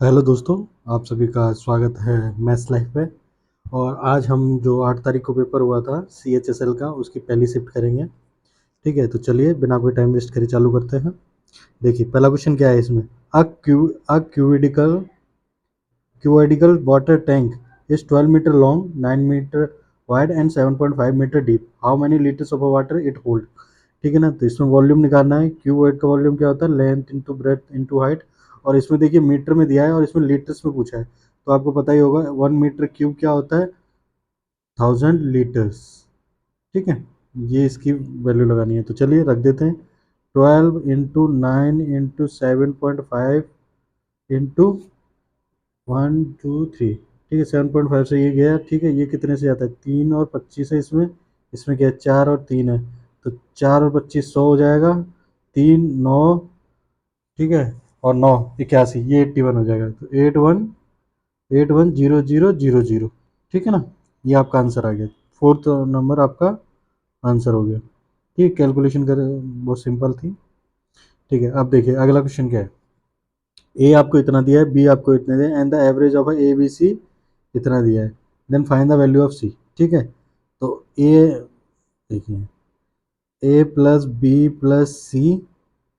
Hello दोस्तों, आप सभी का स्वागत है मैथ्स लाइफ पे। और आज हम जो 8 तारीख को पेपर हुआ था CHSL का, उसकी पहली शिफ्ट करेंगे। ठीक है, तो चलिए बिना कोई टाइम वेस्ट करे चालू करते हैं। देखिए पहला क्वेश्चन क्या है इसमें। A cubical water tank is 12 metre long, 9 metre wide and 7.5 metre deep. How many litres of water it hold. ठीक है ना, तो इसमें वॉल्यूम निकालना है। क्यूबॉइड का वॉल्यूम क्या होता है, length into breadth into height. और इसमें देखिए मीटर में दिया है और इसमें लीटर्स में पूछा है, तो आपको पता ही होगा 1 मीटर क्यूब क्या होता है, 1000 लीटर्स। ठीक है, ये इसकी वैल्यू लगानी है, तो चलिए रख देते हैं। 12 इंटू 9 इंटू 7.5 इंटू 1 2 3। ठीक है, 7.5 से ये गया। ठीक है, ये कितने से आता है, 3 और 25 है इसमें। इसमें क्या है, 4 और 3 है, तो 4 और 25 100 हो जाएगा। 3 9, ठीक है, और 9 81, ये 81 हो जाएगा। तो 81 0 0 0 0। ठीक है ना, ये आपका आंसर आ गया। फोर्थ नंबर आपका आंसर हो गया। ठीक, कैलकुलेशन कर बहुत सिंपल थी। ठीक है, अब देखिए अगला क्वेश्चन क्या है। ए आपको इतना दिया है, बी आपको इतने दिया है, and the average of A B C इतना दिया है। Then find the value of C. ठीक है, तो ए, देखिए, A plus B plus C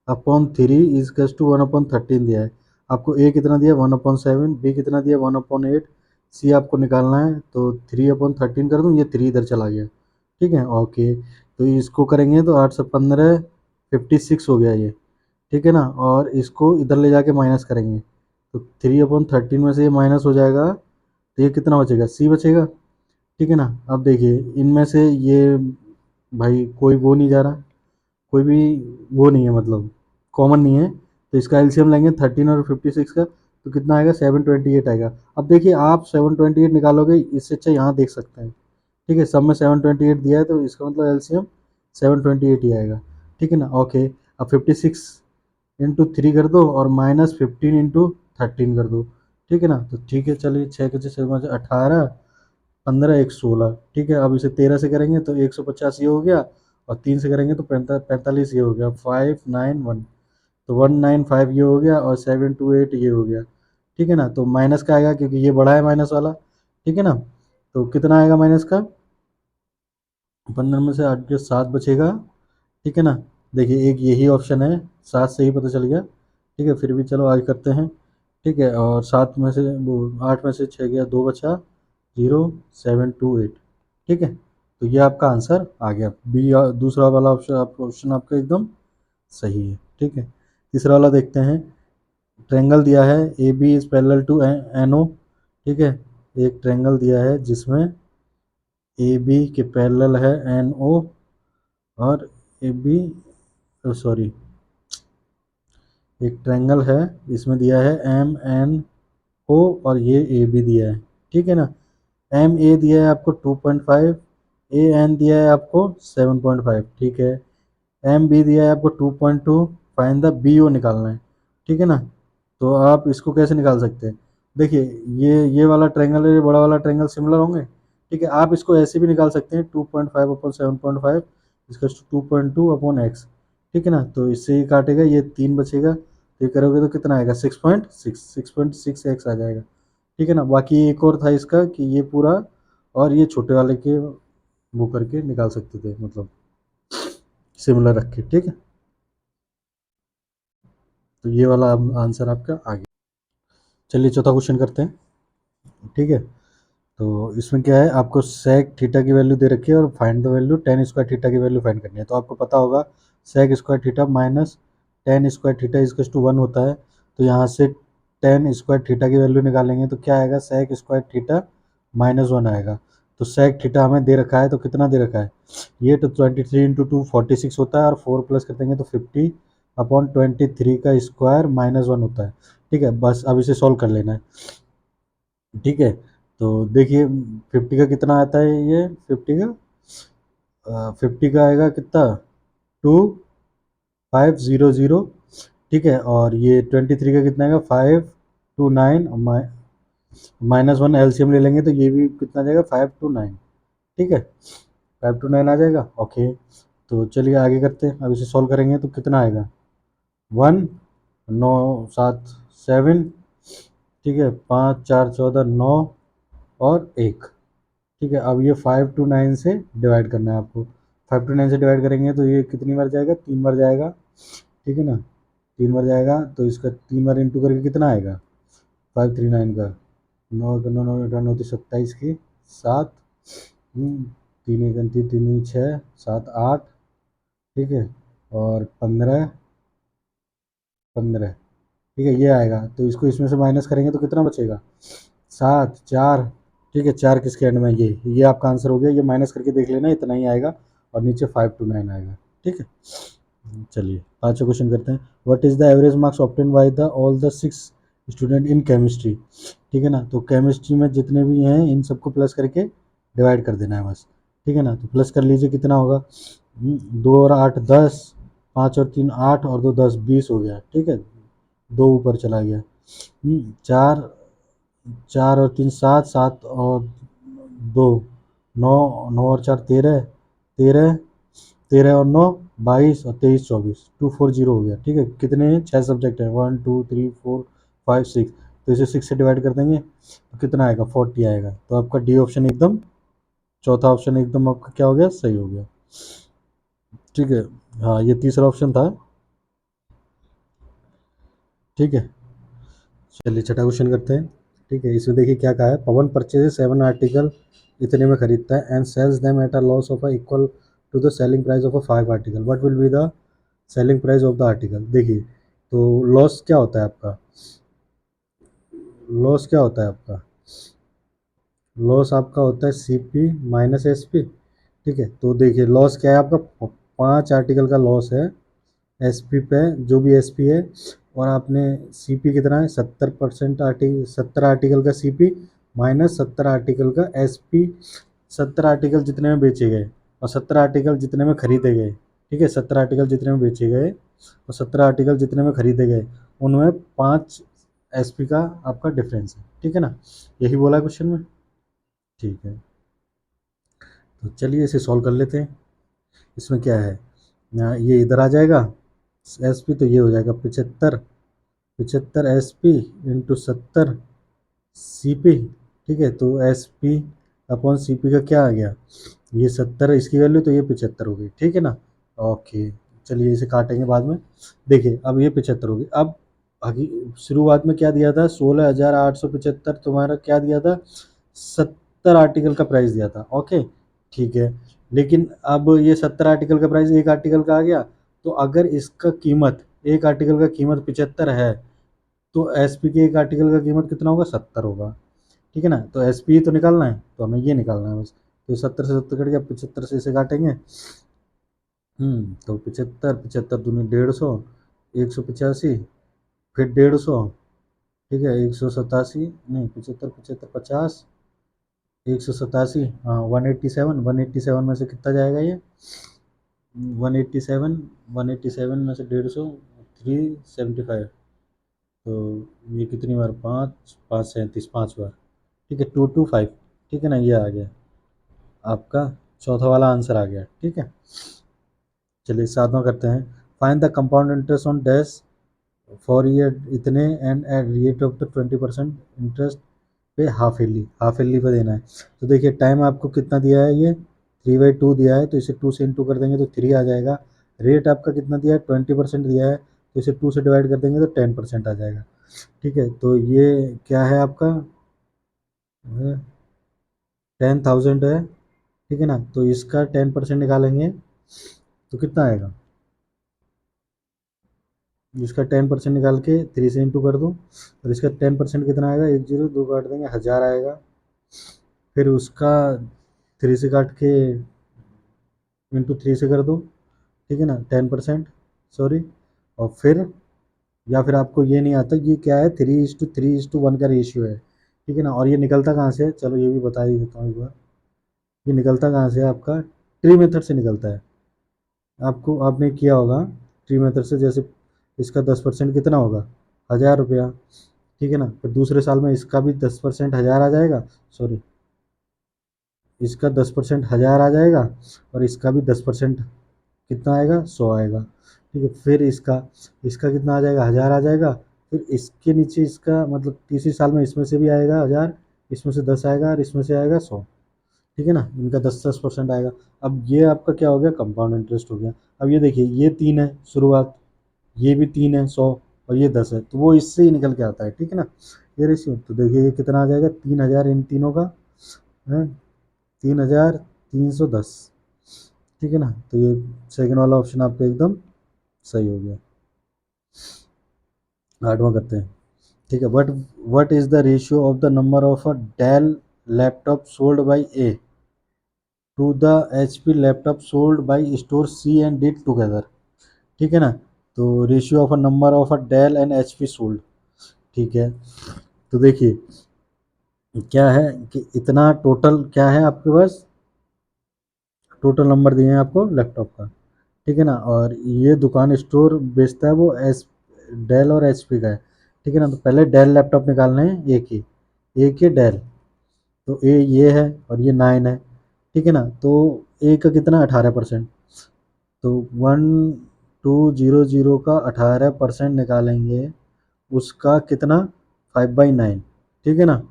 upon 3 is to 1/13 दिया है। आपको ए कितना दिया, 1/7, बी कितना दिया, 1/8, सी आपको निकालना है, तो 3/13 कर दूँ, ये 3 इधर चला गया। ठीक है, ओके, तो इसको करेंगे तो 8 से 15 56 हो गया ये। ठीक है ना, और इसको इधर ले जाके माइनस करेंगे, तो 3/13 में से ये माइनस हो जाएगा, तो ये कितना बचेगा, सी बचेगा। ठीक है ना, अब देखिए इनमें से ये, भाई कोई वो नहीं जा रहा, कोई भी वो नहीं है, मतलब कॉमन नहीं है, तो इसका एलसीएम लेंगे 13 और 56 का, तो कितना आएगा, 728 आएगा। अब देखिए आप 728 निकालोगे, इससे अच्छा यहाँ देख सकते हैं। ठीक है, सब में 728 दिया है, तो इसका मतलब एलसीएम 728 ही आएगा। ठीक है ना, ओके। अब 56 इंटू 3 कर दो और -15 इंटू 13 कर दो। ठीक है ना, तो ठीक है, चलिए 6 के 6 18, 15 1 16। ठीक है, अब इसे 13 से करेंगे तो 150 ये हो गया, और 3 से करेंगे तो 45 ये हो गया, 591। तो 195 ये हो गया, और 728 ये हो गया। ठीक है ना, तो माइनस का आएगा क्योंकि ये बड़ा है माइनस वाला। ठीक है ना, तो कितना आएगा माइनस का, 15 में से 8 के 7 बचेगा। ठीक है ना, देखिए एक यही ऑप्शन है, 7 से ही पता चल गया। ठीक है, फिर भी चलो आगे करते हैं। ठीक है, और 7 में से वो 8 में से 6 गया, 2 बचा, 0728। ठीक है, तो ये आपका आंसर आ गया बी। दूसरा वाला ऑप्शन आपका एकदम सही है। ठीक है, तीसरा वाला देखते हैं। ट्रेंगल दिया है A B is parallel to N O. ठीक है, एक ट्रेंगल दिया है जिसमें ए बी के पैरेलल है एन ओ, और ए बी, सॉरी, एक ट्रायंगल है, इसमें दिया है एम एन ओ, और ये ए बी दिया है। ठीक है ना, एम ए दिया है आपको 2.5, ए एन दिया है आपको 7.5। ठीक है, एम बी दिया है आपको 2.2, फाइंड द बी ओ निकालना है। ठीक है ना, तो आप इसको कैसे निकाल सकते हैं, देखिए ये वाला ट्रायंगल है, ये बड़ा वाला ट्रायंगल सिमिलर होंगे। ठीक है, आप इसको ऐसे भी निकाल सकते हैं, 2.5/7.5 इसका 2.2/x। ठीक है ना, तो इससे ही काटेगा, ये 3 बचेगा, तो ये करोगे तो कितना आएगा, 6.6 आ जाएगा। ठीक है ना, बाकी एक और था इसका कि ये पूरा, और ये छोटे वाले के वो करके निकाल सकते थे, मतलब सिमिलर रख के। ठीक है, तो ये वाला आंसर आपका आ गया। चलिए चौथा क्वेश्चन करते हैं। ठीक है, तो इसमें क्या है, आपको सेक थीटा की वैल्यू दे रखी है और find the value tan square theta की वैल्यू फाइंड करनी है। तो आपको पता होगा sec square theta minus tan square theta is equals to 1 होता है। तो यहाँ से टेन स्क्वायर थीटा की वैल्यू निकालेंगे तो क्या आएगा, सेक स्क्वायर थीटा -1 आएगा। तो सेक थीटा हमें दे रखा है, तो कितना दे रखा है, ये तो 23 इंटू 2 46 होता है, और 4 प्लस कर देंगे तो 50/23 का स्क्वायर -1 होता है। ठीक है, बस अब इसे सॉल्व कर लेना है। ठीक है, तो देखिए 50 का कितना आता है, ये 50 का आएगा कितना, 2500। ठीक है, और ये 23 का कितना आएगा, 529, -1 एलसीएम ले लेंगे तो ये भी कितना आ जाएगा, 529। ठीक है, 529 आ जाएगा, ओके। तो चलिए आगे करते हैं, अब इसे सॉल्व करेंगे तो कितना आएगा, 1 9 7 7, ठीक है, 5 4 14 9 और 1। ठीक है, अब ये 5 टू 9 से डिवाइड करना है आपको। 5 टू 9 से डिवाइड करेंगे तो ये कितनी बार जाएगा, 3 बार जाएगा। ठीक है ना, 3 बार जाएगा तो इसका 3 बार इंटू करके कितना आएगा, 539 का, 9 का 9 9 9 9 27 की 7, 3 एक 3 3 6 7 8। ठीक है, और 15 15। ठीक है, ये आएगा तो इसको इसमें से माइनस करेंगे तो कितना बचेगा, 7 4। ठीक है, 4 किसके एंड में, ये आपका आंसर हो गया। ये माइनस करके देख लेना, इतना ही आएगा और नीचे 5 टू 9 आएगा। ठीक है, चलिए पाँचवा क्वेश्चन करते हैं। What is the average marks obtain by the all the 6 student in chemistry. ठीक है ना, तो केमिस्ट्री में जितने भी हैं इन सबको प्लस करके डिवाइड कर देना है बस। ठीक है ना, तो प्लस कर लीजिए, कितना होगा, 2 और 8 10, 5 और 3 8 और 2 10 20 हो गया। ठीक है, 2 ऊपर चला गया, 4 4 और 3 7 7 और 2 9 9 और 4 13 13 13 और 9 22 और 23 24 240 हो गया। ठीक है, कितने हैं, 6 सब्जेक्ट है, 1 2 3 4 5 6। तो इसे 6 से डिवाइड कर देंगे तो कितना आएगा, 40 आएगा। तो आपका डी ऑप्शन एकदम, चौथा ऑप्शन एकदम आपका क्या हो गया, सही हो गया। ठीक है, हाँ ये तीसरा ऑप्शन था। ठीक है, चलिए छठा क्वेश्चन करते हैं। ठीक है, इसमें देखिए क्या कहा है, पवन परचेज 7 आर्टिकल इतने में खरीदता है and sells them at a loss of equal to the selling price of a 5 article, what will be the selling price of the article. देखिए, तो लॉस क्या होता है आपका, लॉस क्या होता है आपका, लॉस आपका होता है C P minus S P. ठीक है, तो देखिए लॉस क्या है आपका, 5 आर्टिकल का लॉस है एस पी पे, जो भी एस पी है, और आपने सी पी कितना है, 70% आर्टिकल, 70 आर्टिकल का सी पी माइनस 70 आर्टिकल का एस पी। 70 आर्टिकल जितने में बेचे गए और 70 आर्टिकल जितने में खरीदे गए। ठीक है, 70 आर्टिकल जितने में बेचे गए और 70 आर्टिकल जितने में खरीदे गए, उनमें 5 एस पी का आपका डिफरेंस है। ठीक है ना, यही बोला क्वेश्चन में। ठीक है, तो चलिए इसे सॉल्व कर लेते हैं। इसमें क्या है, ये इधर आ जाएगा एस पी, तो ये हो जाएगा 75, 75 S P into 70 C P. ठीक है, तो S P upon C P का क्या आ गया, ये 70 इसकी वैल्यू, तो ये 75 हो गई। ठीक है ना, ओके, चलिए इसे काटेंगे बाद में। देखिए अब ये 75 हो गई। अब आगे शुरुआत में क्या दिया था, 16,875 तुम्हारा क्या दिया था, 70 आर्टिकल का प्राइस दिया था। ओके, ठीक है, लेकिन अब ये 70 आर्टिकल का प्राइस एक आर्टिकल का आ गया, तो अगर इसका कीमत, एक आर्टिकल का कीमत 75 है, तो एस पी के एक आर्टिकल का कीमत कितना होगा, 70 होगा। ठीक है ना, तो एस पी तो निकालना है, तो हमें ये निकालना है बस। तो 70 से 70 कट गया, 75 से इसे काटेंगे, तो 75 75 दूनी 150, 185, फिर 150। ठीक है, 187, नहीं 75 75 50, 187, हाँ 187, 187 में से कितना जाएगा ये, 187, 187 में से 150, 375। तो ये कितनी बार, 5 5 37 5 बार। ठीक है, 225। ठीक है ना, ये आ गया आपका चौथा वाला आंसर आ गया। ठीक है, चलिए सातवां करते हैं। Find the compound interest on dash for year इतने and at rate of the 20% interest पे हाफ ईयरली पे देना है। तो देखिए टाइम आपको कितना दिया है, ये 3/2 दिया है, तो इसे 2 से इंटू कर देंगे तो 3 आ जाएगा। रेट आपका कितना दिया है, 20% दिया है, तो इसे 2 से डिवाइड कर देंगे तो 10% आ जाएगा। ठीक है, तो ये क्या है आपका, 10,000 है। ठीक है ना, तो इसका 10% निकालेंगे तो कितना आएगा, इसका 10% निकाल के 3 से इंटू कर दो, और इसका 10% कितना आएगा, 1 0 2 काट देंगे 1000 आएगा। फिर उसका 3 से काट के इंटू 3 से कर दो। ठीक है ना, 10%, सॉरी। और फिर, या फिर आपको ये नहीं आता, ये क्या है, 3:3:1 का रेशियो है। ठीक है ना, और ये निकलता कहाँ से है, चलो ये भी बता ही देता हूँ एक बार। ये निकलता कहाँ से है आपका, ट्री मेथड से निकलता है। आपको, आपने किया होगा ट्री मेथड से, जैसे इसका 10% कितना होगा, 1000 रुपया। ठीक है ना, फिर दूसरे साल में इसका भी 10% 1000 आ जाएगा, सॉरी, इसका 10% 1000 आ जाएगा, और इसका भी 10% कितना आएगा, 100 आएगा। ठीक है, फिर इसका इसका कितना आ जाएगा, 1000 आ जाएगा, फिर इसके नीचे इसका मतलब तीसरी साल में इसमें से भी आएगा 1000, इसमें से 10 आएगा और इसमें से आएगा 100। ठीक है ना, इनका 10-10% आएगा। अब ये आपका क्या हो गया, कंपाउंड इंटरेस्ट हो गया। अब ये देखिए ये 3 है शुरुआत, ये भी 3 है 100, और ये 10 है, तो वो इससे ही निकल के आता है। ठीक है ना, ये रेशियो तो देखिए ये कितना आ जाएगा, 3000 इन तीनों का है, 3310। ठीक है ना, तो ये सेकंड वाला ऑप्शन आपका एकदम सही हो गया। आठवां करते हैं। ठीक है, what is the ratio of the number of a Dell laptop sold by A to the HP laptop sold by store C and D together. ठीक है ना, तो ratio of a number of a Dell and HP sold. ठीक है, तो देखिए क्या है कि इतना टोटल क्या है आपके पास, टोटल नंबर दिए हैं आपको लैपटॉप का। ठीक है ना, और ये दुकान स्टोर बेचता है वो एस डेल और एचपी का है। ठीक है ना, तो पहले डेल लैपटॉप निकालने हैं, एक ही डेल, तो ए ये है और ये 9 है। ठीक है ना, तो ए का कितना 18%, तो 1200 का 18% निकालेंगे, उसका कितना 5/9। ठीक है ना,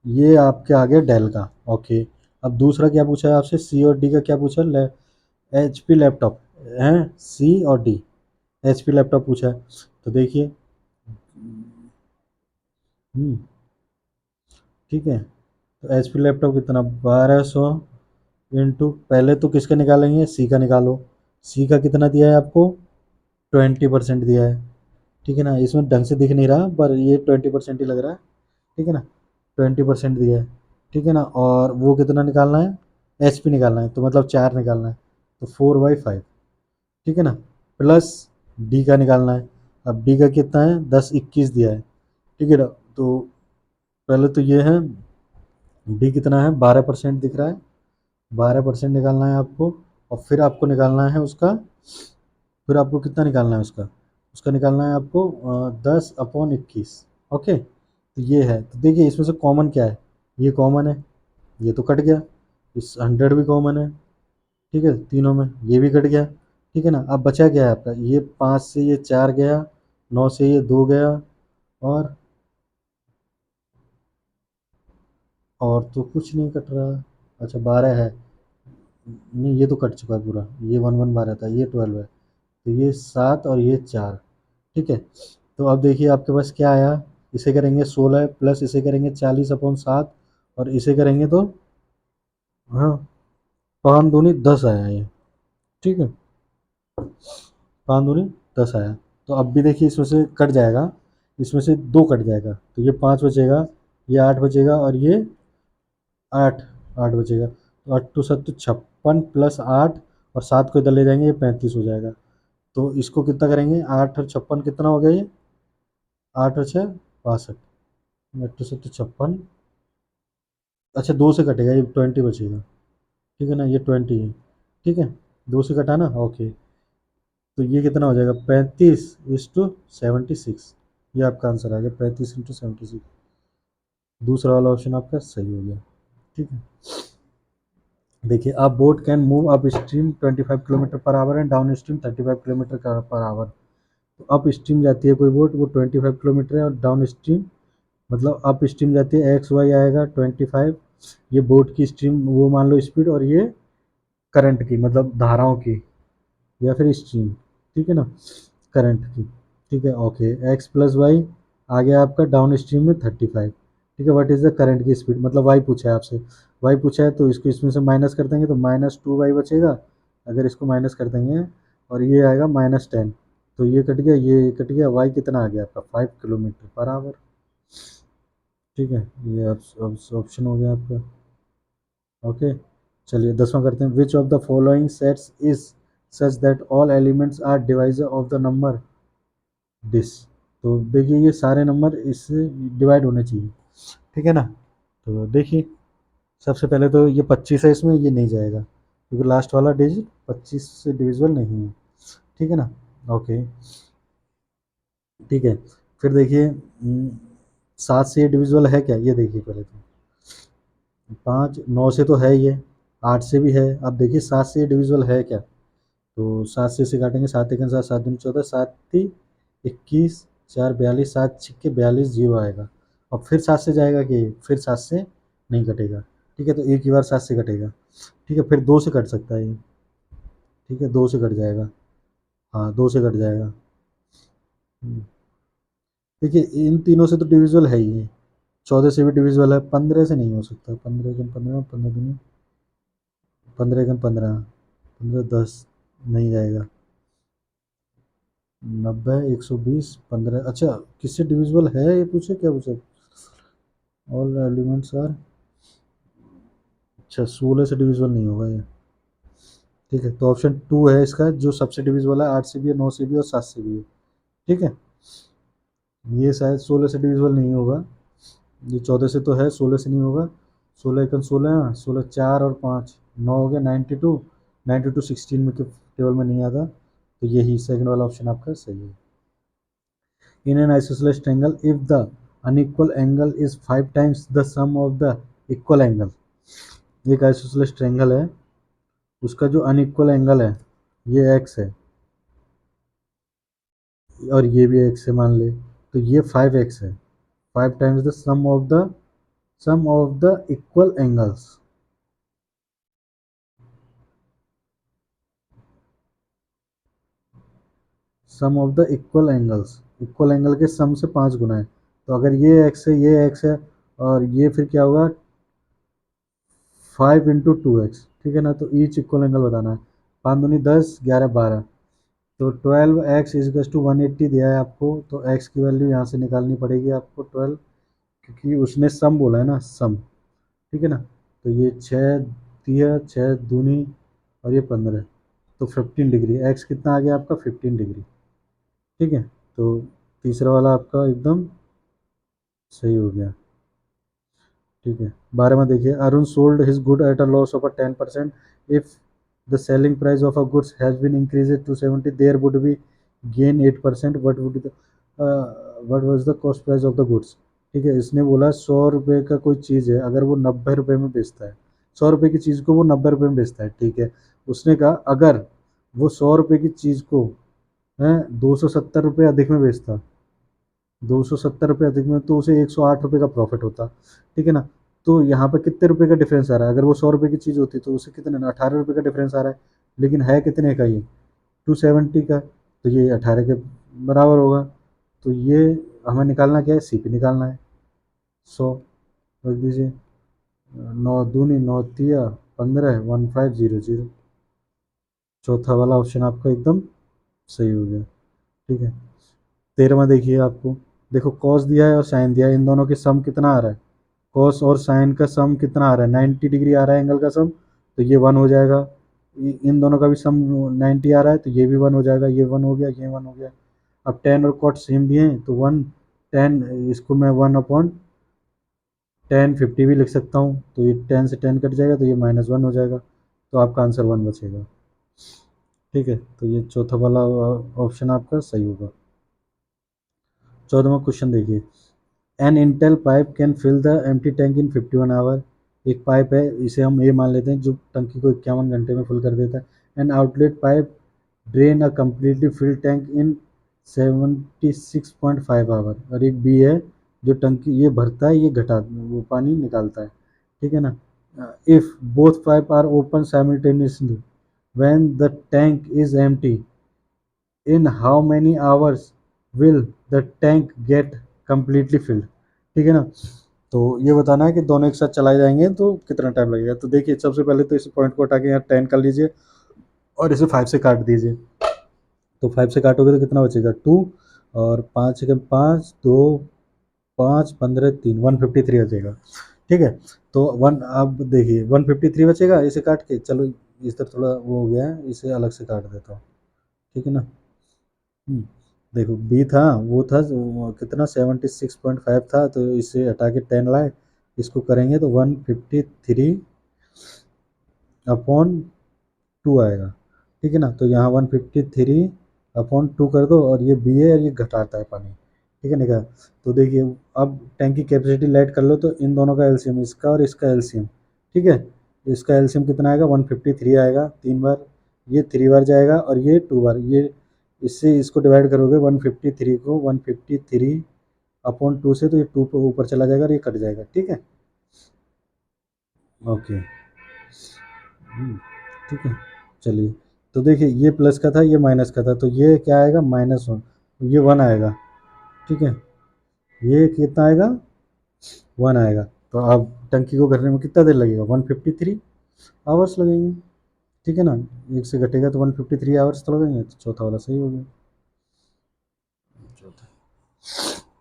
ये आपके आ गया डेल का। ओके, अब दूसरा क्या पूछा है आपसे, सी और डी का क्या पूछा है, एच पी लैपटॉप है, सी और डी, एच पी लैपटॉप पूछा है। तो देखिए ठीक है, तो एच पी लैपटॉप कितना 1200 इंटू, पहले तो किसका निकालेंगे, सी का निकालो। सी का कितना दिया है आपको, 20% दिया है। ठीक है ना, इसमें ढंग से दिख नहीं रहा पर ये 20% ही लग रहा है। ठीक है ना, 20% दिया है। ठीक है ना, और वो कितना निकालना है, एच पी निकालना है, तो मतलब 4 निकालना है, तो 4/5। ठीक है ना, प्लस डी का निकालना है। अब डी का कितना है, 10-21 दिया है। ठीक है ना, तो पहले तो ये है, डी कितना है 12% दिख रहा है, 12% निकालना है आपको। और फिर आपको निकालना है उसका, फिर आपको कितना निकालना है उसका, उसका निकालना है आपको 10/21। ओके, तो ये है, तो देखिए इसमें से कॉमन क्या है, ये कॉमन है, ये तो कट गया, इस 100 भी कॉमन है। ठीक है, तीनों में ये भी कट गया। ठीक है ना, अब बचा क्या है आपका, ये 5 से ये 4 गया, 9 से ये 2 गया, और तो कुछ नहीं कट रहा। अच्छा 12 है, नहीं ये तो कट चुका है पूरा, ये 1/12 था, ये 12 है, तो ये 7 और ये 4। ठीक है, तो अब देखिए आपके पास क्या आया, इसे करेंगे 16 प्लस इसे करेंगे 40/7, और इसे करेंगे तो हाँ 5 दूनी 10 आया ये। ठीक है, 5 दूनी 10 आया। तो अब भी देखिए इसमें से कट जाएगा, इसमें से 2 कट जाएगा, तो ये 5 बचेगा, ये 8 बचेगा, और ये 8, 8 बचेगा, तो 8 2 7 56 प्लस 8, और 7 को इधर ले जाएंगे, ये 35 हो जाएगा। तो इसको कितना करेंगे, 8 और 56 कितना हो गया ये, 8 और 6 62, 8 2 7 56। अच्छा 2 से कटेगा, ये 20 बचेगा। ठीक है ना, ये 20 है। ठीक है, 2 से कटा ना, ओके, तो ये कितना हो जाएगा 35:76। ये आपका आंसर आ गया 35:76। दूसरा वाला ऑप्शन आपका सही हो गया। ठीक है, देखिए अब boat can move up stream 25 kilometre per hour and down stream 35 kilometre per hour. तो अप स्ट्रीम जाती है कोई बोट, वो 25 किलोमीटर है, और डाउन स्ट्रीम मतलब अप स्ट्रीम जाती है एक्स वाई आएगा 25। ये बोट की स्ट्रीम वो मान लो स्पीड, और ये करंट की मतलब धाराओं की, या फिर स्ट्रीम। ठीक है ना, करंट की। ठीक है, ओके, एक्स प्लस वाई आ गया आपका डाउन स्ट्रीम में 35। ठीक है, व्हाट इज़ द करंट की स्पीड, मतलब वाई पूछा है आपसे, वाई पूछा है, तो इसको इसमें से माइनस कर देंगे तो -2y बचेगा, अगर इसको माइनस कर देंगे, और ये आएगा -10, तो ये कट गया, ये कट गया, वाई कितना आ गया आपका 5 किलोमीटर पर आवर। ठीक है, ये ऑप्शन हो गया आपका। ओके, चलिए 10वां करते हैं, which of the following sets is such that all elements are divisor of the number this. तो देखिए ये सारे नंबर इससे डिवाइड होने चाहिए। ठीक है ना, तो देखिए सबसे पहले तो ये 25 है, इसमें ये नहीं जाएगा क्योंकि लास्ट वाला डिजिट 25 से डिविजिबल नहीं है। ठीक है ना, ओके, ठीक है, फिर देखिए 7 से ये डिविजिबल है क्या, ये देखिए पहले तो, 5 9 से तो है ये, 8 से भी है। अब देखिए 7 से ये डिविजिबल है क्या, तो 7 से इसे काटेंगे, 7 1 7 7 दूनी 14, 7 3 21, 4 42, 7 छिक्के 42, 0 आएगा। और फिर 7 से जाएगा कि फिर 7 से नहीं कटेगा। ठीक है, तो एक ही बार 7 से कटेगा। ठीक है, फिर 2 से कट सकता है ये। ठीक है, 2 से कट जाएगा। हाँ, 2 से कट जाएगा। देखिए इन तीनों से तो डिविजिबल है ही है। 14 से भी डिविजिबल है, 15 से नहीं हो सकता। 15 एकम 15, 15 दूनी 15 एकम 15, 15 10 नहीं जाएगा। 90, 120, 15, अच्छा किससे डिविजिबल है ये पूछे, क्या पूछे? ऑल एलिमेंट्स आर, अच्छा 16 से डिविजिबल नहीं होगा ये। ठीक है, तो ऑप्शन 2 है इसका जो सबसे डिविजिबल है, 8 से भी है, 9 से भी है और 7 से भी है। ठीक है, ये शायद 16 से डिविजिबल नहीं होगा। ये 14 से तो है, 16 से नहीं होगा। 16 एकम 16, 16 4 और 5 9 हो गया 92। 92 16 में के टेबल में नहीं आता, तो यही सेकंड वाला ऑप्शन आपका सही है। In an isosceles triangle, if the unequal angle is 5 times the sum of the equal angle, एक आइसोसेलेस ट्रायंगल है, उसका जो अनइक्वल एंगल है ये x है और ये भी x है मान ले, तो ये 5x है। 5 times the sum of the equal angles. Sum of the equal angles, equal angle के सम से 5 गुना है। तो अगर ये x है, ये x है, और ये फिर क्या होगा 5 इंटू 2x। ठीक है ना, तो ईच इक्वल एंगल बताना है। 5 दूनी 10, 11 12, तो 12x इजकल्स टू 180 दिया है आपको, तो x की वैल्यू यहाँ से निकालनी पड़ेगी आपको 12, क्योंकि उसने सम बोला है ना, सम। ठीक है ना, तो ये 6 दिया, 6 दूनी और ये 15, तो 15 डिग्री। x कितना आ गया आपका 15 डिग्री। ठीक है, तो तीसरा वाला आपका एकदम सही हो गया। ठीक है, 12 में देखिए, Arun sold his good at a loss of 10%। If the selling price of a goods has been increase to 70, there would be gain 8%। What was the cost price of the goods. ठीक है, इसने बोला 100 रुपये का कोई चीज़ है, अगर वो 90 रुपये में बेचता है, 100 रुपये की चीज़ को वो 90 रुपये में बेचता है। ठीक है, उसने कहा अगर वो 100 रुपये की चीज़ को है 270 रुपये अधिक में बेचता, 270 रुपये अधिक में, तो उसे 108 रुपये का प्रॉफिट होता। ठीक है ना, तो यहाँ पर कितने रुपए का डिफरेंस आ रहा है? अगर वो 100 रुपये की चीज़ होती तो उसे कितने, 18 रुपये का डिफरेंस आ रहा है। लेकिन है कितने का ये, 270 का, तो ये 18 के बराबर होगा। तो ये हमें निकालना क्या है, सीपी निकालना है। 100 रख दीजिए, 9 दूनी 9 तिया 15, 1500। चौथा वाला ऑप्शन आपका एकदम सही हो गया। ठीक है, 13वां देखिए आपको, देखो कॉस दिया है और साइन दिया है, इन दोनों के सम कितना आ रहा है? कॉस और साइन का सम कितना आ रहा है? 90 डिग्री आ रहा है एंगल का सम, तो ये 1 हो जाएगा। इन दोनों का भी सम 90 आ रहा है, तो ये भी 1 हो जाएगा। ये 1 हो गया, ये 1 हो गया। अब टेन और कॉट सेम दिए हैं, तो 1 10, इसको मैं 1/10 50 भी लिख सकता हूँ, तो ये 10 से 10 कट जाएगा, तो ये -1 हो जाएगा। तो आपका आंसर 1 बचेगा। ठीक है, तो ये चौथा वाला ऑप्शन आपका सही होगा। 14वां क्वेश्चन देखिए, एन इंटेल pipe can fill the empty tank in 51 hour. एक पाइप है, इसे हम ए मान लेते हैं, जो टंकी को 51 घंटे में फुल कर देता है। An outlet pipe drain a completely filled tank in 76.5 hour. और एक बी है जो टंकी ये भरता है, ये घटा वो पानी निकालता है। ठीक है ना, if both pipe are open simultaneously when the tank is empty, in how many hours will the tank get completely filled. ठीक है ना, तो ये बताना है कि दोनों एक साथ चलाए जाएंगे तो कितना टाइम लगेगा। तो देखिए सबसे पहले तो इस पॉइंट को हटा के यहाँ 10 कर लीजिए और इसे 5 से काट दीजिए। तो 5 से काटोगे तो कितना बचेगा 2, और 5 से 5 2 5 15 3 153 बचेगा। ठीक है, तो वन अब देखिए 153 बचेगा इसे काट के। चलो इस तरह थोड़ा वो हो गया है, इसे अलग से काट देता हूँ। ठीक है ना, देखो बी था, वो था कितना 76.5 था, तो इसे हटा के 10 लाए, इसको करेंगे तो 153/2 आएगा। ठीक है ना, तो यहाँ 153/2 कर दो, और ये बी है और ये घटाता है पानी। ठीक है ना, तो देखिए अब टैंक की कैपेसिटी लेट कर लो, तो इन दोनों का एलसीएम, इसका और इसका एलसीएम। ठीक है, इसका एलसीएम कितना आएगा 153 आएगा, 3 बार, ये 3 बार जाएगा और ये 2 बार, ये इससे इसको डिवाइड करोगे 153 को 153/2 से, तो ये 2 पे ऊपर चला जाएगा और ये कट जाएगा, ठीक है। ओके। ठीक है, चलिए। तो देखिए ये प्लस का था, ये माइनस का था, तो ये क्या आएगा, -1, ये 1 आएगा, ठीक है। ये कितना आएगा, 1 आएगा। तो अब टंकी को करने में कितना देर लगेगा, 153 आवर्स लगेंगे, ठीक है ना। एक से घटेगा तो 153 आवर्स तो लगेंगे, तो चौथा वाला सही हो गया। चौथा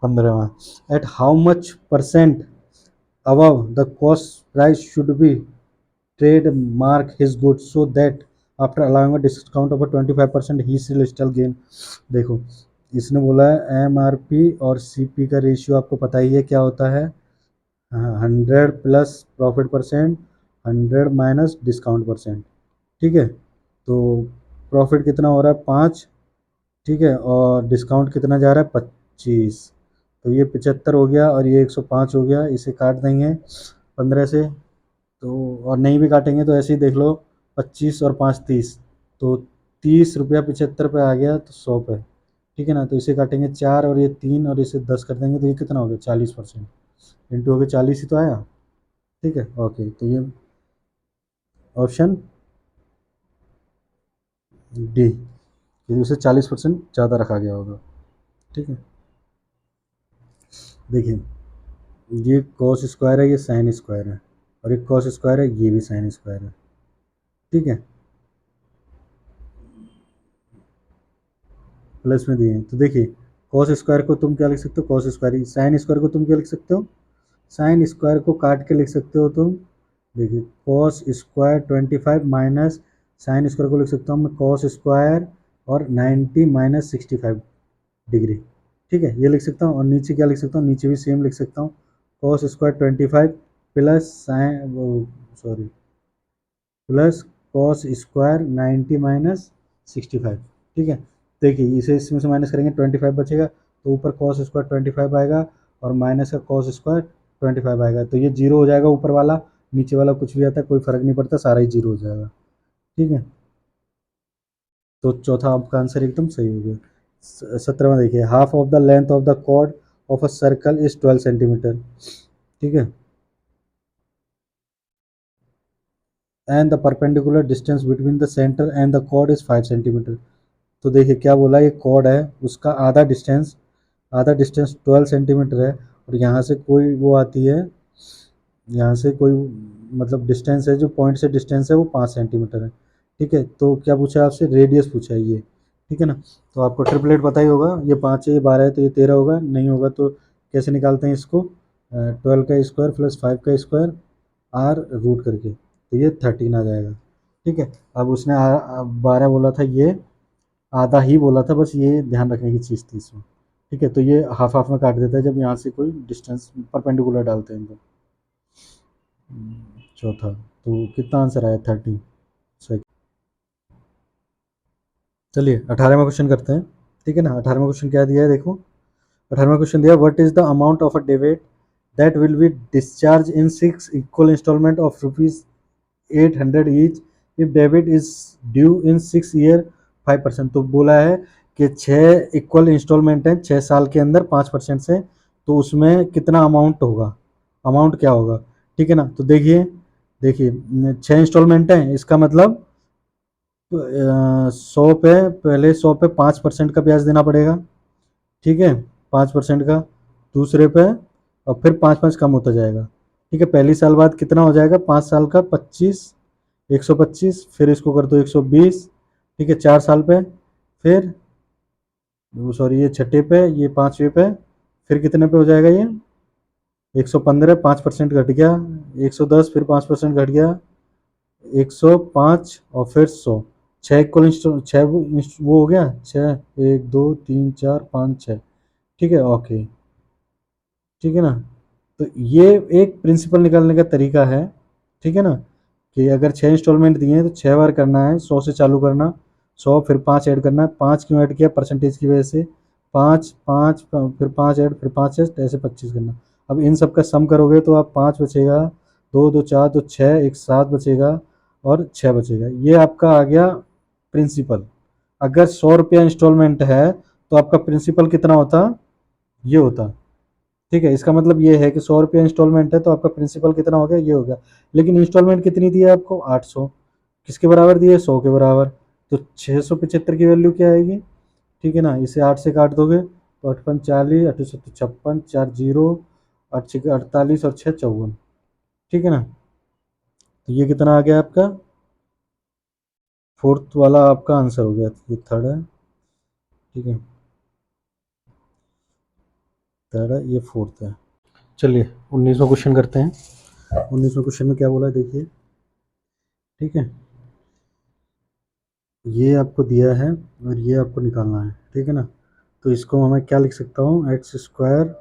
15वां, at how much percent above the cost price should be trademark his goods so that after allowing a discount of a 25% he will still gain। देखो इसने बोला है एम आर पी और सी पी का रेशियो आपको पता ही है क्या होता है, 100 plus profit percent, 100 minus discount percent, ठीक है। तो प्रॉफिट कितना हो रहा है, 5, ठीक है, और डिस्काउंट कितना जा रहा है, 25। तो ये 75 हो गया और ये 105 हो गया, इसे काट देंगे 15 से, तो और नहीं भी काटेंगे तो ऐसे ही देख लो, 25 और 5 30, तो 30 रुपया 75 पे आ गया, तो 100 पे, ठीक है ना। तो इसे काटेंगे 4 और ये 3 और इसे 10 कर देंगे, तो ये कितना हो गया, 40%, इंटू हो गया 40 ही तो आया, ठीक है। ओके, तो ये ऑप्शन डी, क्योंकि उसे 40% ज़्यादा रखा गया होगा, ठीक है। देखिए ये कॉस स्क्वायर है, ये साइन स्क्वायर है, और एक कॉस स्क्वायर है, ये भी साइन स्क्वायर है, ठीक है, प्लस में दिए हैं। तो देखिए कॉस स्क्वायर को तुम क्या लिख सकते हो, कॉस स्क्वायर, साइन स्क्वायर को तुम क्या लिख सकते हो, साइन स्क्वायर को काट के लिख सकते हो तुम। देखिए cos square 25 minus sine square को लिख सकता हूँ मैं कॉस स्क्वायर और 90 माइनस 65 डिग्री, ठीक है, ये लिख सकता हूँ। और नीचे क्या लिख सकता हूँ, नीचे भी सेम लिख सकता हूँ, कॉस स्क्वायर 25 प्लस साइन वो sorry plus cos square 90 minus 65, ठीक है। देखिए इसे इसमें से माइनस करेंगे 25 बचेगा, तो ऊपर कॉस स्क्वायर 25 आएगा और माइनस का कॉस स्क्वायर 25 आएगा, तो ये जीरो हो जाएगा ऊपर वाला, नीचे वाला कुछ भी आता है कोई फर्क नहीं पड़ता, सारा ही जीरो हो जाएगा, ठीक है। तो चौथा आपका आंसर एकदम सही हो गया। 17वां देखिए, half of the length of the chord of a circle is 12 centimetre, ठीक है, and the perpendicular distance between the centre and the chord is 5 centimetre. तो देखिए क्या बोला, ये कॉर्ड है, उसका आधा डिस्टेंस 12 सेंटीमीटर है, और यहाँ से कोई वो आती है, यहाँ से कोई मतलब डिस्टेंस है, जो पॉइंट से डिस्टेंस है वो 5 सेंटीमीटर है, ठीक है। तो क्या पूछा है आपसे, रेडियस पूछा है ये, ठीक है ना। तो आपको ट्रिपलेट पता ही होगा, ये 5 है, ये 12 है, तो ये 13 होगा, नहीं होगा तो कैसे निकालते हैं इसको, 12 का स्क्वायर प्लस 5 का स्क्वायर आर रूट करके, तो ये 13 आ जाएगा, ठीक है। अब उसने 12 बोला था, ये आधा ही बोला था, बस ये ध्यान रखने की चीज़ थी इसमें, ठीक है। तो ये हाफ हाफ में काट देता है जब यहाँ से कोई डिस्टेंस परपेंडिकुलर डालते हैं तो। चौथा, तो कितना आंसर आया, 30, सही। चलिए 18वां क्वेश्चन करते हैं, ठीक है ना। 18वां क्वेश्चन क्या दिया है देखो, 18वां क्वेश्चन दिया, what is the amount of a debit that will be discharge in 6 equal instalment of rupees 800 each if debit is due in 6 year 5%। तो बोला है कि 6 इक्वल इंस्टॉलमेंट हैं 6 साल के अंदर 5% से, तो उसमें कितना अमाउंट होगा, अमाउंट क्या होगा, ठीक है ना। तो देखिए देखिए 6 इंस्टॉलमेंट हैं, इसका मतलब 100 पे, पहले 100 पे 5% का ब्याज देना पड़ेगा, ठीक है, 5% का, दूसरे पे, और फिर 5 5 कम होता जाएगा, ठीक है। पहली साल बाद कितना हो जाएगा, 5 साल का 25, 125, फिर इसको कर दो 120, ठीक है, 4 साल पे, फिर वो सॉरी ये छठे पे, ये पाँचवें पे, फिर कितने पे हो जाएगा ये, 115, 5% घट गया, 110, फिर 5% घट गया, 105 और फिर 100, 6 इक्वल छः वो हो गया, 6, 1 2 3 4 5 6, ठीक है, ओके, ठीक है ना। तो ये एक प्रिंसिपल निकालने का तरीका है, ठीक है ना, कि अगर 6 इंस्टॉलमेंट दिए हैं तो 6 बार करना है, 100 से चालू करना, 100 फिर 5 ऐड करना है, 5 क्यों ऐड किया, परसेंटेज की वजह से, 5 5 फिर 5 ऐड, फिर 5 ऐड, ऐसे 25 करना। अब इन सब का सम करोगे तो आप 5 बचेगा, 2 2 4 2 6, एक 7 बचेगा और 6 बचेगा, ये आपका आ गया प्रिंसिपल, अगर 100 रुपया इंस्टॉलमेंट है तो आपका प्रिंसिपल कितना होता, ये होता। ठीक है, इसका मतलब ये है कि 100 रुपया इंस्टॉलमेंट है तो आपका प्रिंसिपल कितना हो गया, ये हो गया। लेकिन इंस्टॉलमेंट कितनी दी है आपको, 800। किसके बराबर दी है, 100 के बराबर। तो 675 की वैल्यू क्या आएगी, ठीक है ना, इसे 8 से काट दोगे तो 8×5 = 40, 8×7 = 56, 4 जीरो, 8×6 = 48 और 6 = 54। ठीक है ना, तो ये कितना आ गया आपका, फोर्थ वाला आपका आंसर हो गया, ये थर्ड है। ठीक है, थर्ड है, ये फोर्थ है। चलिए 19वां क्वेश्चन करते हैं। 19वें क्वेश्चन में क्या बोला है देखिए। ठीक है, ये आपको दिया है और ये आपको निकालना है। ठीक है ना, तो इसको मैं क्या लिख सकता हूँ, एक्स स्क्वायर,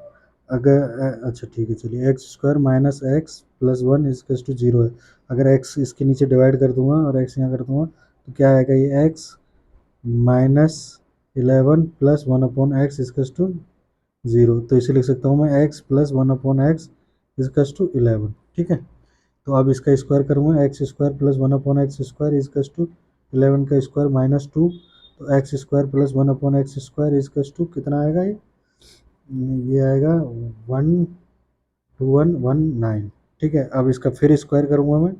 अगर अच्छा ठीक है, चलिए x square minus x plus one equals to zero है। अगर एक्स इसके नीचे डिवाइड कर दूंगा और एक्स यहाँ कर दूंगा तो क्या आएगा, ये x minus 11 plus 1/x equals to zero. तो इसे लिख सकता हूँ मैं x plus 1/x equals to 11। ठीक है, तो अब इसका स्क्वायर करूँगा, x square plus 1/x square equals to 11 का स्क्वायर माइनस 2। तो x square plus 1/x square equals to कितना आएगा, ये आएगा 12119। ठीक है, अब इसका फिर स्क्वायर करूँगा मैं।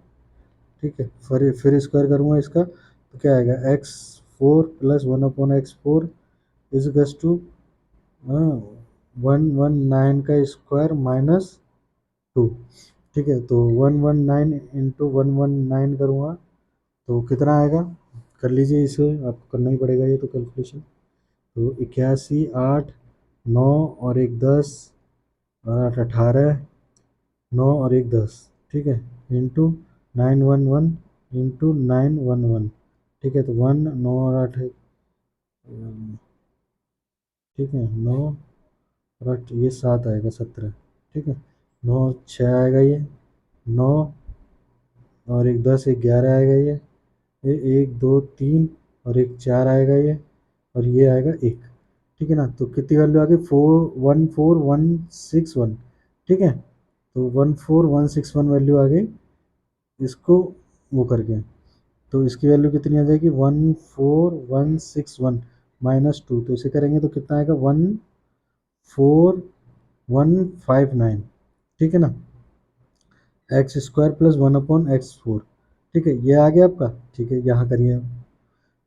ठीक है, फिर स्क्वायर करूँगा इसका तो क्या आएगा, x4 plus 1/x4 equals to 119 का स्क्वायर माइनस 2। ठीक है, तो 119 इंटू 119 करूँगा तो कितना आएगा, कर लीजिए, इसे आपको करना ही पड़ेगा ये तो कैलकुलेशन। तो 81, 8, 9 और एक 10 और 8 18, 9 और एक 10। ठीक है, इंटू 911 इंटू 911। ठीक है, तो 1 9 और 8, ठीक है, 9 और 8 ये 7 आएगा, 17। ठीक है, 9 6 आएगा ये, 9 और एक 10, एक 11 आएगा ये 1 2 3 और एक 4 आएगा ये, और ये आएगा 1। ठीक है ना, तो कितनी वैल्यू आ गई, 4 14161। ठीक है, तो 14161 वैल्यू आ गई इसको वो करके। तो इसकी वैल्यू कितनी आ जाएगी, 14161 माइनस 2। तो इसे करेंगे तो कितना आएगा, 14159। ठीक है ना, एक्स स्क्वायर प्लस 1/x4। ठीक है, ये आ गया आपका। ठीक है, यहाँ करिए।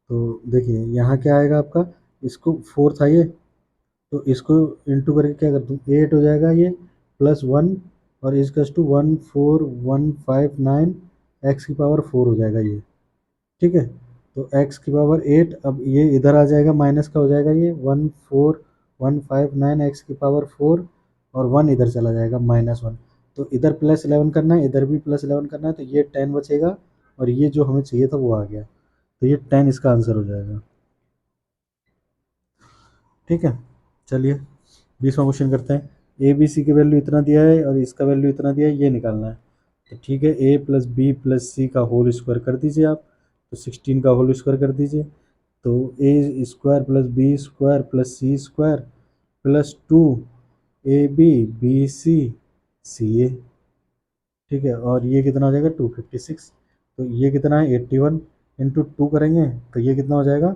तो देखिए यहाँ क्या आएगा आपका, इसको 4 था ये, तो इसको इंटू करके क्या कर दूँ, 8 हो जाएगा ये, प्लस 1 और इसकस टू 14159 एक्स की पावर 4 हो जाएगा ये। ठीक है, तो एक्स की पावर 8, अब ये इधर आ जाएगा, माइनस का हो जाएगा ये 14159 एक्स की पावर 4, और 1 इधर चला जाएगा, -1। तो इधर प्लस 11 करना है, इधर भी प्लस 11 करना है, तो ये 10 बचेगा, और ये जो हमें चाहिए था वो आ गया। तो ये 10 इसका आंसर हो जाएगा। ठीक है, चलिए 20वां क्वेश्चन करते हैं। ए बी सी की वैल्यू इतना दिया है और इसका वैल्यू इतना दिया है, ये निकालना है। तो ठीक है, ए प्लस बी प्लस सी का होल स्क्वायर कर दीजिए आप, तो 16 का होल स्क्वायर कर दीजिए। तो A square plus B square plus C square plus 2ab bc ca। ठीक है, और ये कितना हो जाएगा, 256। तो ये कितना है, 81 इंटू 2 करेंगे तो ये कितना हो जाएगा,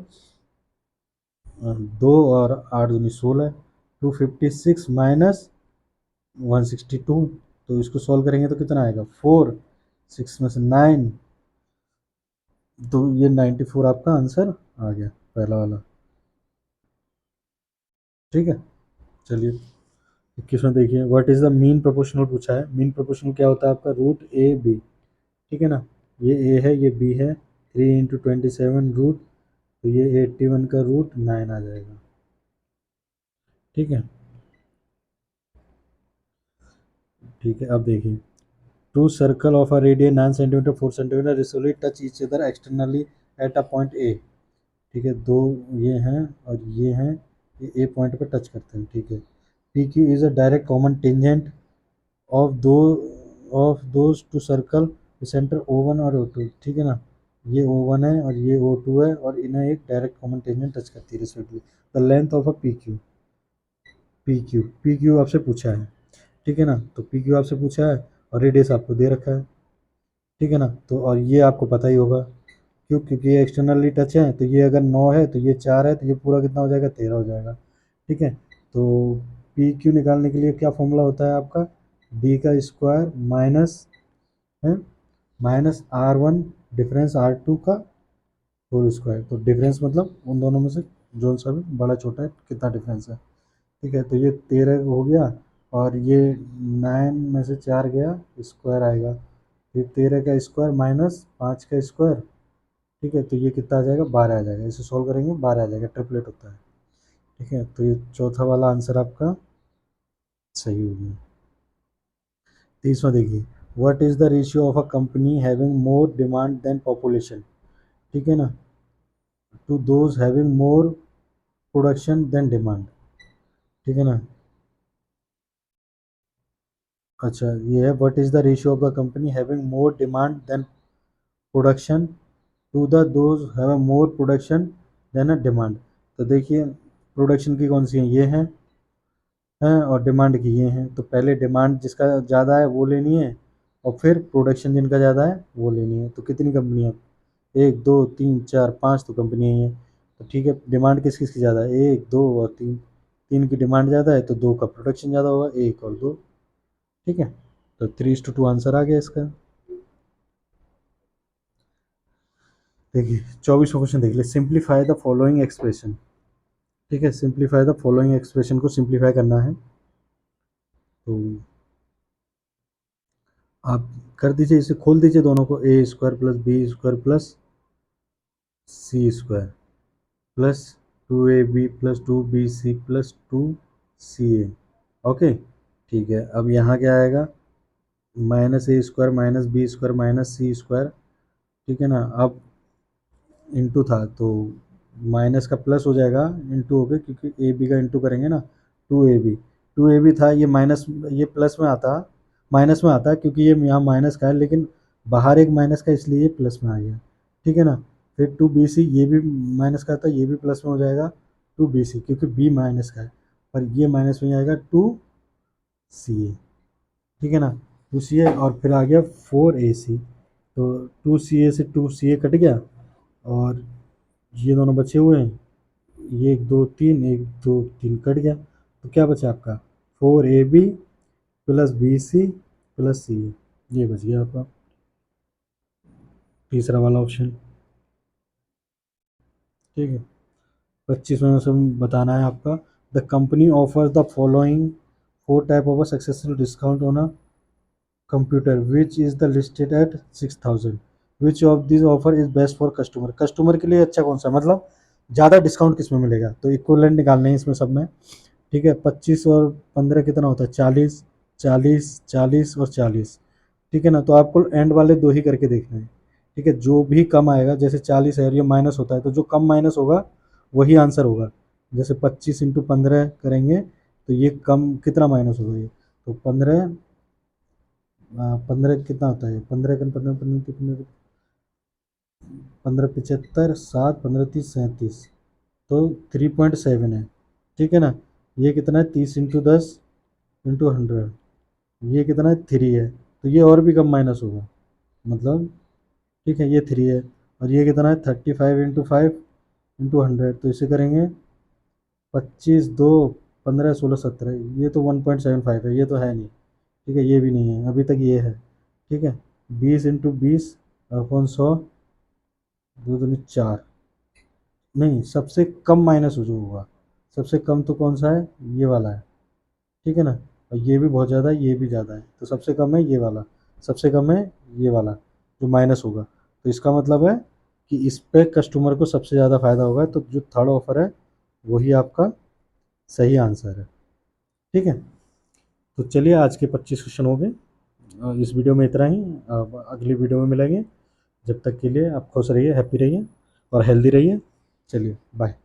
2 और 8 दूनी 16, 256 माइनस 162। तो इसको सॉल्व करेंगे तो कितना आएगा, 4 6 में से 9, तो ये 94 आपका आंसर आ गया, पहला वाला। ठीक है, चलिए 21वां देखिए, what is the mean proportional पूछा है। मीन प्रोपोर्शनल क्या होता है आपका, √a b। ठीक है ना, ये a है, ये b है, 3 × 27 रूट, तो ये 81 का √9 आ जाएगा। ठीक है, ठीक है, अब देखिए, two circle of a radius 9 centimetre 4 centimetre respectively touch each other externally at a point A. ठीक है, दो ये हैं और ये हैं, ये ए पॉइंट पर टच करते हैं। ठीक है, P Q is a direct common tangent of दो of those two circle centre O1 और O2। ठीक है ना, ये O1 है और ये O2 है, और इन्हें एक डायरेक्ट कॉमन टेंजेंट टच करती है respectively. The length of a P Q आपसे पूछा है। ठीक है ना, तो पी क्यू आपसे पूछा है और रेडियस आपको दे रखा है। ठीक है ना, तो और ये आपको पता ही होगा क्यों? क्योंकि ये एक्सटर्नली टच है, तो ये अगर 9 है तो ये 4 है, तो ये पूरा कितना हो जाएगा? 13 हो जाएगा। ठीक है, तो पी क्यू निकालने के लिए क्या फॉर्मूला होता है आपका? डी का स्क्वायर माइनस है माइनस R1 डिफरेंस R2 का होल स्क्वायर। तो डिफरेंस मतलब उन दोनों में से जो सा भी बड़ा छोटा है कितना डिफरेंस है। ठीक है, तो ये 13 हो गया, और ये 9 में से 4 गया, स्क्वायर आएगा। फिर 13 का स्क्वायर माइनस 5 का स्क्वायर। ठीक है, तो ये कितना आ जाएगा? 12 आ जाएगा। इसे सॉल्व करेंगे 12 आ जाएगा, ट्रिपलेट होता है। ठीक है, तो ये चौथा वाला आंसर आपका सही हो गया। तीसरा देखिए, what is the ratio of a company having more demand than population? ठीक है ना, to those having more production than demand. ठीक है ना, अच्छा ये है, what is the ratio of the company having more demand than production to the those have more production than a demand. तो देखिए, प्रोडक्शन की कौन सी है? ये हैं और डिमांड की ये हैं। तो पहले डिमांड जिसका ज़्यादा है वो लेनी है, और फिर प्रोडक्शन जिनका ज़्यादा है वो लेनी है। तो कितनी कंपनियाँ? 1 2 3 4 5 तो कंपनियाँ ही हैं। तो ठीक है, डिमांड किस किस की ज़्यादा है? 1 2 और 3। 3 की डिमांड ज़्यादा है तो 2 का प्रोडक्शन ज़्यादा होगा, 1 और 2। ठीक है, तो 3:2 आंसर आ गया इसका। देखिए 24वां क्वेश्चन देख ले, सिंप्लीफाई द फॉलोइंग एक्सप्रेशन। ठीक है, सिंप्लीफाई द फॉलोइंग एक्सप्रेशन को सिंप्लीफाई करना है। तो आप कर दीजिए, इसे खोल दीजिए दोनों को, a square plus B square plus C square plus 2ab plus 2bc plus 2ca। Okay, ठीक है, अब यहाँ क्या आएगा? Minus a square minus b square minus c square. ठीक है ना, अब इंटू था तो माइनस का प्लस हो जाएगा, इंटू हो गया, क्योंकि ए बी का इंटू करेंगे ना। 2ab था, ये माइनस, ये प्लस में आता, माइनस में आता क्योंकि ये यहाँ माइनस का है, लेकिन बाहर एक माइनस का इसलिए ये प्लस में आ गया। ठीक है ना, फिर 2bc, ये भी माइनस का था, ये भी प्लस में हो जाएगा 2bc, क्योंकि b माइनस का है, और ये माइनस में आएगा 2ca। ठीक है ना, 2ca, और फिर आ गया 4ac। तो 2ca से 2ca कट गया, और ये दोनों बचे हुए हैं, ये 1 2 3 1 2 3 कट गया, तो क्या बचा आपका? 4ab प्लस bc प्लस सी, ये बच गया आपका तीसरा वाला ऑप्शन। ठीक है, 25वें से बताना है आपका, the company offers the following 4 type of a successful discount on a computer which is the listed at 6000। Which of this offer is best for customer? Customer के लिए अच्छा कौन सा, मतलब ज़्यादा डिस्काउंट किस में मिलेगा? तो इक्वलेंट निकालने हैं इसमें सब में। ठीक है, 25 और 15 कितना होता है? 40, 40, 40 और 40। ठीक है ना, तो आपको एंड वाले दो ही करके देखना है। ठीक है, जो भी कम आएगा, जैसे 40 है और ये माइनस होता है, तो जो कम माइनस होगा वही आंसर होगा। जैसे 25 × 15 करेंगे तो ये कम कितना माइनस होगा? ये तो 15, 15 कितना होता है? 15 15 7 15 30 37, तो 3.7 है। ठीक है ना, ये कितना है? 30 × 10 × 100, ये कितना है? 3 है, तो ये और भी कम माइनस होगा, मतलब ठीक है, ये 3 है। और ये कितना है? 35 × 5 × 100, तो इसे करेंगे 25 2 15 16 17, ये तो 1.75 है, ये तो है नहीं। ठीक है, ये भी नहीं है अभी तक, ये है। ठीक है, 20 × 20 अपॉन 100, 2 दूनी 4। नहीं, सबसे कम माइनस जो होगा, सबसे कम तो कौन सा है? ये वाला है। ठीक है ना, और ये भी बहुत ज़्यादा है, ये भी ज़्यादा है, तो सबसे कम है ये वाला, सबसे कम है ये वाला जो माइनस होगा। तो इसका मतलब है कि इस पे कस्टमर को सबसे ज़्यादा फ़ायदा होगा, तो जो थर्ड ऑफर है वही आपका सही आंसर है। ठीक है, तो चलिए आज के 25 क्वेश्चन हो गए, और इस वीडियो में इतना ही। अब अगली वीडियो में मिलेंगे, जब तक के लिए आप खुश रहिए, हैप्पी रहिए और हेल्दी रहिए। चलिए बाय।